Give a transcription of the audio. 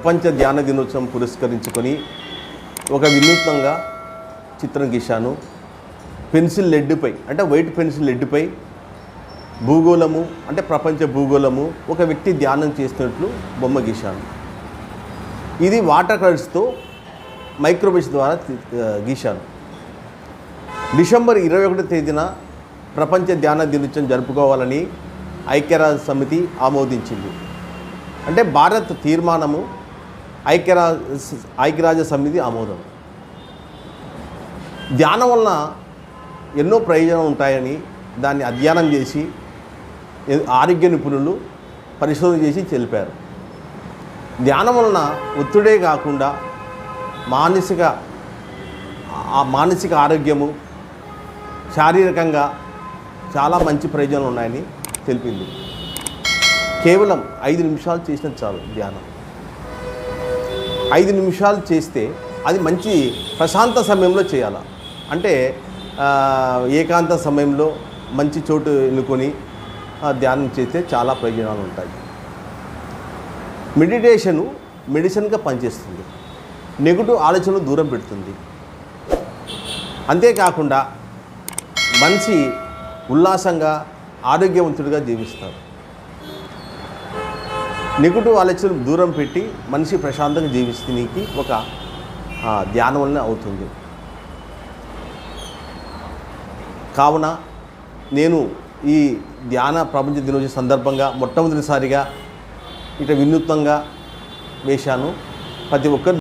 ప్రపంచ ధ్యాన దినోత్సవం పురస్కరించుకొని ఒక వినూత్నంగా చిత్రం గీశాను. పెన్సిల్ లెడ్పై అంటే వైట్ పెన్సిల్ లెడ్పై భూగోళము అంటే ప్రపంచ భూగోళము ఒక వ్యక్తి ధ్యానం చేస్తున్నట్లు బొమ్మ గీశాను. ఇది వాటర్ కలర్స్తో మైక్రోబ్రష్ ద్వారా గీశాను. డిసెంబర్ 21వ తేదీన ప్రపంచ ధ్యాన దినోత్సవం జరుపుకోవాలని ఐక్యరాజ్య ఆమోదించింది. అంటే భారత్ తీర్మానము ఐక్యరాజ్య సమితి ఆమోదం. ధ్యానం వలన ఎన్నో ప్రయోజనాలు ఉంటాయని దాన్ని అధ్యయనం చేసి ఆరోగ్య నిపుణులు పరిశోధన చేసి తెలిపారు. ధ్యానం వలన ఒత్తిడే కాకుండా మానసిక ఆరోగ్యము, శారీరకంగా చాలా మంచి ప్రయోజనాలు ఉన్నాయని తెలిపింది. కేవలం 5 నిమిషాలు చేసినా చాలు. ధ్యానం 5 నిమిషాలు చేస్తే అది మంచి ప్రశాంత సమయంలో చేయాలి. అంటే ఏకాంత సమయంలో మంచి చోటు ఎన్నుకొని ధ్యానం చేస్తే చాలా ప్రయోజనాలు ఉంటాయి. మెడిటేషను మెడిసిన్గా పనిచేస్తుంది. నెగటివ్ ఆలోచనలు దూరం పెడుతుంది. అంతేకాకుండా మనిషి ఉల్లాసంగా ఆరోగ్యవంతుడిగా జీవిస్తారు. నెగటివ్ ఆలోచనలు దూరం పెట్టి మనిషి ప్రశాంతంగా జీవిస్తానికి ఒక ధ్యానం వలన అవుతుంది. కావున నేను ఈ ధ్యాన ప్రపంచ దినోత్సవం సందర్భంగా మొట్టమొదటిసారిగా ఇట్లా వినూత్నంగా వేశాను. ప్రతి ఒక్కరు